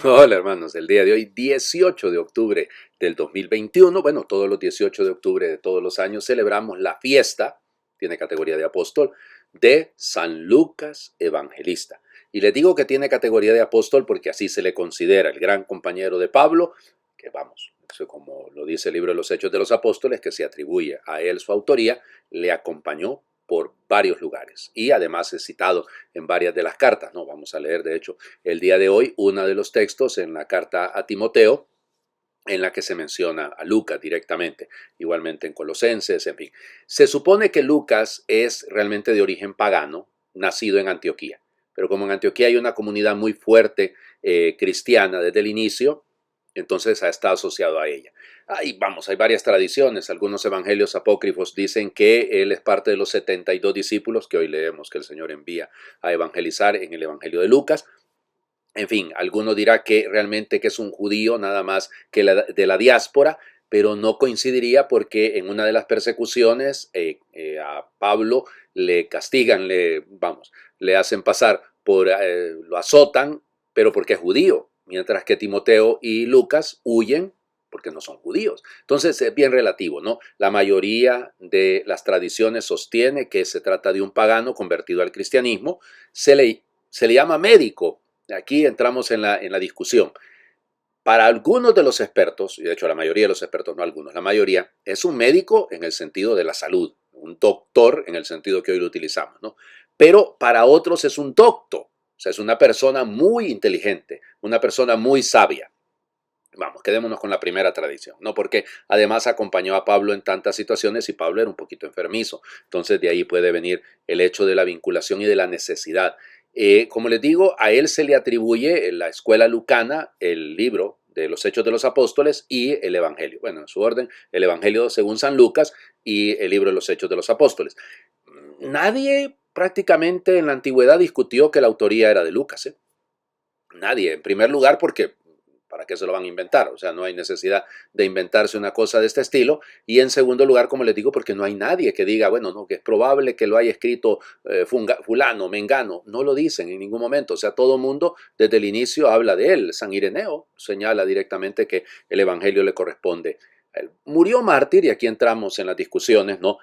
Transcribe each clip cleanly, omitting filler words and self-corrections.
Hola hermanos, el día de hoy, 18 de octubre del 2021, bueno, todos los 18 de octubre de todos los años celebramos la fiesta, tiene categoría de apóstol, de San Lucas Evangelista. Y les digo que tiene categoría de apóstol porque así se le considera el gran compañero de Pablo, que vamos, eso como lo dice el libro de los Hechos de los Apóstoles, que se atribuye a él su autoría, le acompañó por varios lugares y además es citado en varias de las cartas, ¿no? Vamos a leer, de hecho, el día de hoy, uno de los textos en la carta a Timoteo, en la que se menciona a Lucas directamente, igualmente en Colosenses, en fin. Se supone que Lucas es realmente de origen pagano, nacido en Antioquía, pero como en Antioquía hay una comunidad muy fuerte cristiana desde el inicio, entonces ha estado asociado a ella. Ahí vamos, hay varias tradiciones, algunos evangelios apócrifos dicen que él es parte de los 72 discípulos que hoy leemos que el Señor envía a evangelizar en el Evangelio de Lucas. En fin, alguno dirá que realmente que es un judío nada más que de la diáspora, pero no coincidiría porque en una de las persecuciones a Pablo le castigan, le hacen pasar lo azotan, pero porque es judío, mientras que Timoteo y Lucas huyen porque no son judíos. Entonces es bien relativo, ¿no? La mayoría de las tradiciones sostiene que se trata de un pagano convertido al cristianismo, se le llama médico. Aquí entramos en la discusión. Para algunos de los expertos, y de hecho la mayoría de los expertos, no algunos, la mayoría, es un médico en el sentido de la salud, un doctor en el sentido que hoy lo utilizamos, ¿no? Pero para otros es un docto, o sea, es una persona muy inteligente, una persona muy sabia. Vamos, quedémonos con la primera tradición, ¿no? Porque además acompañó a Pablo en tantas situaciones y Pablo era un poquito enfermizo. Entonces de ahí puede venir el hecho de la vinculación y de la necesidad. Como les digo, a él se le atribuye en la escuela lucana el libro de los Hechos de los Apóstoles y el Evangelio. Bueno, en su orden, el Evangelio según San Lucas y el libro de los Hechos de los Apóstoles. Nadie prácticamente en la antigüedad discutió que la autoría era de Lucas, ¿eh? Nadie, en primer lugar porque ¿para qué se lo van a inventar? O sea, no hay necesidad de inventarse una cosa de este estilo. Y en segundo lugar, como les digo, porque no hay nadie que diga, bueno, no, que es probable que lo haya escrito fulano, mengano. No lo dicen en ningún momento. O sea, todo mundo desde el inicio habla de él. San Ireneo señala directamente que el evangelio le corresponde a él. Murió mártir, y aquí entramos en las discusiones, ¿no?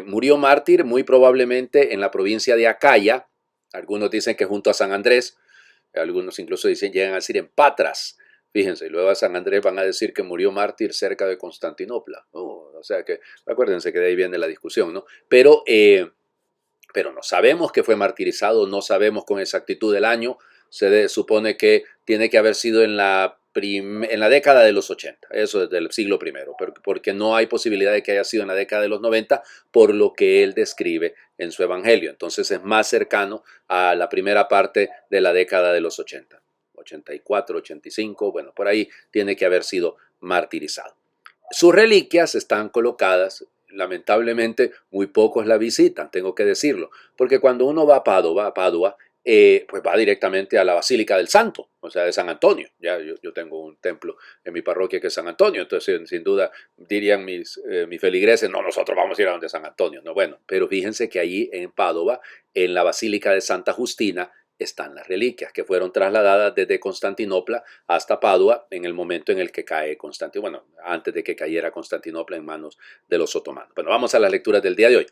Murió mártir muy probablemente en la provincia de Acaya. Algunos dicen que junto a San Andrés, algunos incluso dicen, llegan a decir en Patras, fíjense, y luego a San Andrés van a decir que murió mártir cerca de Constantinopla. O sea que, acuérdense que de ahí viene la discusión, ¿no? Pero no sabemos que fue martirizado, no sabemos con exactitud el año, supone que tiene que haber sido en la década de los 80, eso desde el siglo primero, porque no hay posibilidad de que haya sido en la década de los 90 por lo que él describe en su evangelio. Entonces es más cercano a la primera parte de la década de los 80, 84, 85, bueno, por ahí tiene que haber sido martirizado. Sus reliquias están colocadas, lamentablemente muy pocos la visitan, tengo que decirlo, porque cuando uno va a Padua, pues va directamente a la Basílica del Santo, o sea, de San Antonio. Ya yo tengo un templo en mi parroquia que es San Antonio, entonces sin duda dirían mis feligreses, no, nosotros vamos a ir a donde San Antonio. No, bueno, pero fíjense que allí en Padua, en la Basílica de Santa Justina, están las reliquias que fueron trasladadas desde Constantinopla hasta Padua en el momento en el que cae Constantinopla, bueno, antes de que cayera Constantinopla en manos de los otomanos. Bueno, vamos a las lecturas del día de hoy.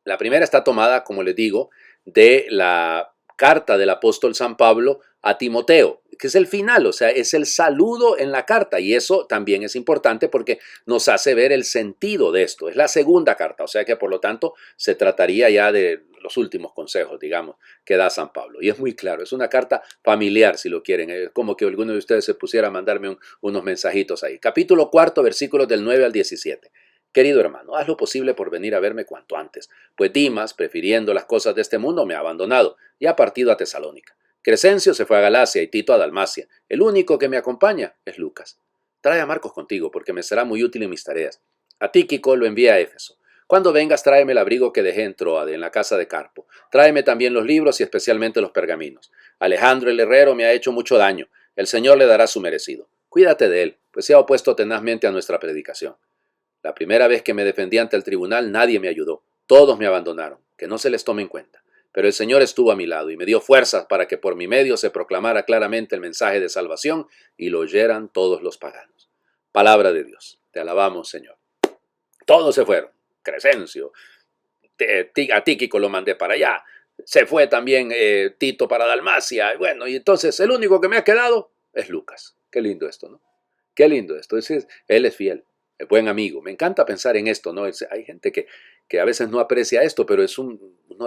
La primera está tomada, como les digo, de la carta del apóstol San Pablo a Timoteo, que es el final, o sea, es el saludo en la carta, y eso también es importante porque nos hace ver el sentido de esto. Es la segunda carta, o sea que por lo tanto se trataría ya de los últimos consejos, digamos, que da San Pablo. Y es muy claro, es una carta familiar, si lo quieren, es como que alguno de ustedes se pusiera a mandarme unos mensajitos ahí. Capítulo 4, versículos del 9 al 17. Querido hermano, haz lo posible por venir a verme cuanto antes, pues Dimas, prefiriendo las cosas de este mundo, me ha abandonado y ha partido a Tesalónica. Crescencio se fue a Galacia y Tito a Dalmacia. El único que me acompaña es Lucas. Trae a Marcos contigo, porque me será muy útil en mis tareas. A Tíquico lo envía a Éfeso. Cuando vengas, tráeme el abrigo que dejé en Troade, en la casa de Carpo. Tráeme también los libros y especialmente los pergaminos. Alejandro el herrero me ha hecho mucho daño. El Señor le dará su merecido. Cuídate de él, pues se ha opuesto tenazmente a nuestra predicación. La primera vez que me defendí ante el tribunal nadie me ayudó. Todos me abandonaron. Que no se les tome en cuenta. Pero el Señor estuvo a mi lado y me dio fuerzas para que por mi medio se proclamara claramente el mensaje de salvación y lo oyeran todos los paganos. Palabra de Dios. Te alabamos, Señor. Todos se fueron. Crescencio, a Tíquico lo mandé para allá. Se fue también Tito para Dalmacia. Y bueno, y entonces el único que me ha quedado es Lucas. Qué lindo esto, ¿no? Qué lindo esto. Él es fiel, es buen amigo. Me encanta pensar en esto, ¿no? Hay gente que a veces no aprecia esto, pero es una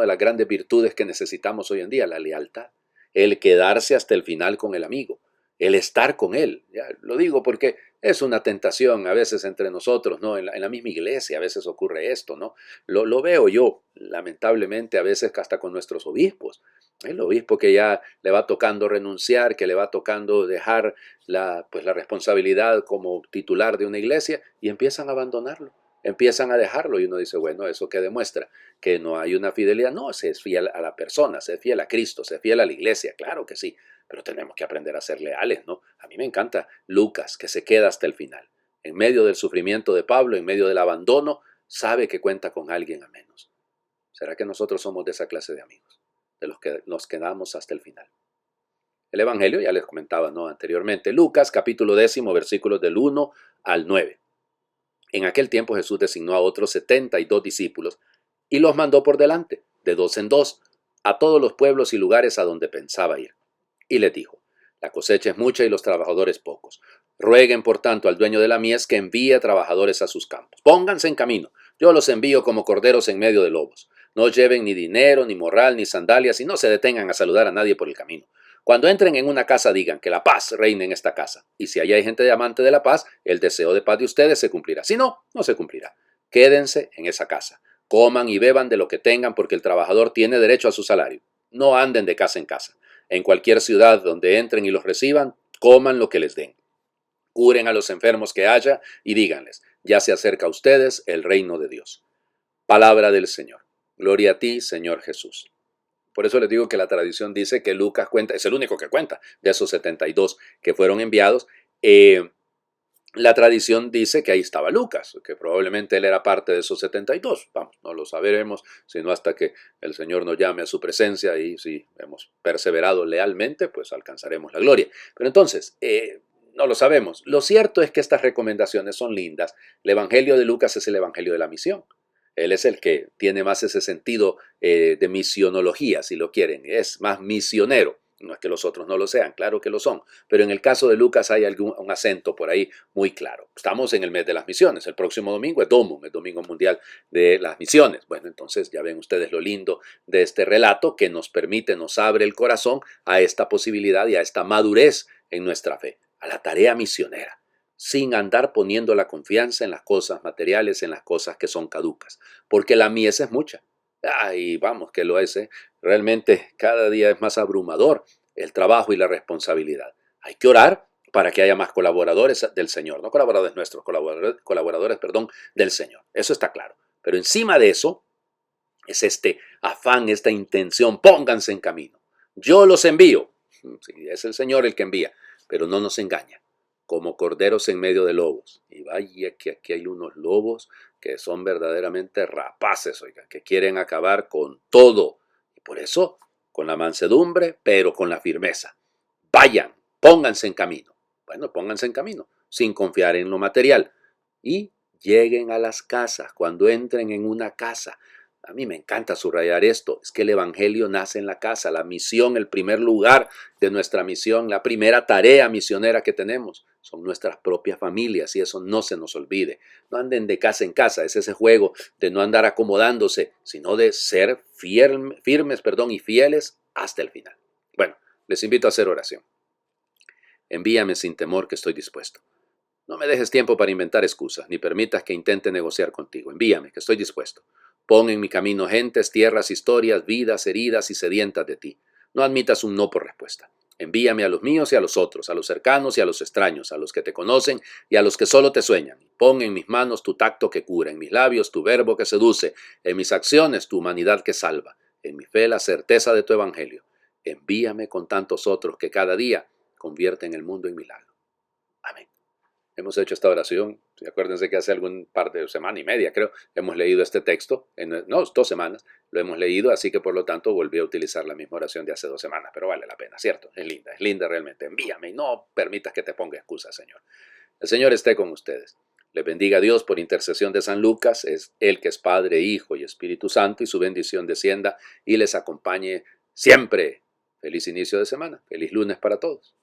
de las grandes virtudes que necesitamos hoy en día, la lealtad. El quedarse hasta el final con el amigo, el estar con él. Ya, lo digo porque es una tentación a veces entre nosotros, ¿no? En la misma iglesia a veces ocurre esto, ¿no? Lo veo yo, lamentablemente, a veces hasta con nuestros obispos. El obispo que ya le va tocando renunciar, que le va tocando dejar la responsabilidad como titular de una iglesia y empiezan a abandonarlo, empiezan a dejarlo y uno dice, bueno, ¿eso qué demuestra? Que no hay una fidelidad. No, se es fiel a la persona, se es fiel a Cristo, se es fiel a la iglesia, claro que sí, pero tenemos que aprender a ser leales, ¿no? A mí me encanta Lucas, que se queda hasta el final. En medio del sufrimiento de Pablo, en medio del abandono, sabe que cuenta con alguien a menos. ¿Será que nosotros somos de esa clase de amigos, de los que nos quedamos hasta el final? El Evangelio, ya les comentaba, ¿no? Anteriormente, Lucas, capítulo 10, versículos del 1 al 9. En aquel tiempo Jesús designó a otros 72 discípulos y los mandó por delante, de dos en dos, a todos los pueblos y lugares a donde pensaba ir. Y les dijo, la cosecha es mucha y los trabajadores pocos. Rueguen, por tanto, al dueño de la mies que envíe trabajadores a sus campos. Pónganse en camino. Yo los envío como corderos en medio de lobos. No lleven ni dinero, ni morral, ni sandalias, y no se detengan a saludar a nadie por el camino. Cuando entren en una casa, digan que la paz reine en esta casa. Y si allá hay gente de amante de la paz, el deseo de paz de ustedes se cumplirá. Si no, no se cumplirá. Quédense en esa casa. Coman y beban de lo que tengan, porque el trabajador tiene derecho a su salario. No anden de casa en casa. En cualquier ciudad donde entren y los reciban, coman lo que les den. Curen a los enfermos que haya y díganles, ya se acerca a ustedes el reino de Dios. Palabra del Señor. Gloria a ti, Señor Jesús. Por eso les digo que la tradición dice que Lucas cuenta, es el único que cuenta de esos 72 que fueron enviados. La tradición dice que ahí estaba Lucas, que probablemente él era parte de esos 72. Vamos, no lo sabremos, sino hasta que el Señor nos llame a su presencia y si hemos perseverado lealmente, pues alcanzaremos la gloria. Pero entonces, no lo sabemos. Lo cierto es que estas recomendaciones son lindas. El Evangelio de Lucas es el Evangelio de la misión. Él es el que tiene más ese sentido de misionología, si lo quieren. Es más misionero. No es que los otros no lo sean, claro que lo son. Pero en el caso de Lucas hay un acento por ahí muy claro. Estamos en el mes de las misiones. El próximo domingo es Domum, el Domingo Mundial de las Misiones. Bueno, entonces ya ven ustedes lo lindo de este relato que nos permite, nos abre el corazón a esta posibilidad y a esta madurez en nuestra fe, a la tarea misionera, sin andar poniendo la confianza en las cosas materiales, en las cosas que son caducas, porque la mies es mucha. Ay, vamos, que lo es, ¿eh? Realmente cada día es más abrumador el trabajo y la responsabilidad. Hay que orar para que haya más colaboradores del Señor, no colaboradores nuestros, colaboradores, del Señor. Eso está claro. Pero encima de eso es este afán, esta intención, pónganse en camino. Yo los envío. Sí, es el Señor el que envía, pero no nos engaña. Como corderos en medio de lobos. Y vaya que aquí hay unos lobos que son verdaderamente rapaces, oiga, que quieren acabar con todo. Y por eso, con la mansedumbre, pero con la firmeza. Vayan, pónganse en camino. Bueno, pónganse en camino, sin confiar en lo material. Y lleguen a las casas, cuando entren en una casa. A mí me encanta subrayar esto, es que el Evangelio nace en la casa, la misión, el primer lugar de nuestra misión, la primera tarea misionera que tenemos, son nuestras propias familias y eso no se nos olvide. No anden de casa en casa, es ese juego de no andar acomodándose, sino de ser firmes y fieles hasta el final. Bueno, les invito a hacer oración. Envíame sin temor que estoy dispuesto. No me dejes tiempo para inventar excusas, ni permitas que intente negociar contigo. Envíame, que estoy dispuesto. Pon en mi camino gentes, tierras, historias, vidas, heridas y sedientas de ti. No admitas un no por respuesta. Envíame a los míos y a los otros, a los cercanos y a los extraños, a los que te conocen y a los que solo te sueñan. Pon en mis manos tu tacto que cura, en mis labios tu verbo que seduce, en mis acciones tu humanidad que salva, en mi fe la certeza de tu evangelio. Envíame con tantos otros que cada día convierten el mundo en milagro. Amén. hemos hecho esta oración. Acuérdense que hace algún par de semana y media, creo, hemos leído este texto, no, 2 semanas, lo hemos leído, así que por lo tanto volví a utilizar la misma oración de hace 2 semanas, pero vale la pena, ¿cierto? Es linda realmente. Envíame y no permitas que te ponga excusas, Señor. El Señor esté con ustedes. Les bendiga a Dios por intercesión de San Lucas, es Él que es Padre, Hijo y Espíritu Santo, y su bendición descienda y les acompañe siempre. Feliz inicio de semana, feliz lunes para todos.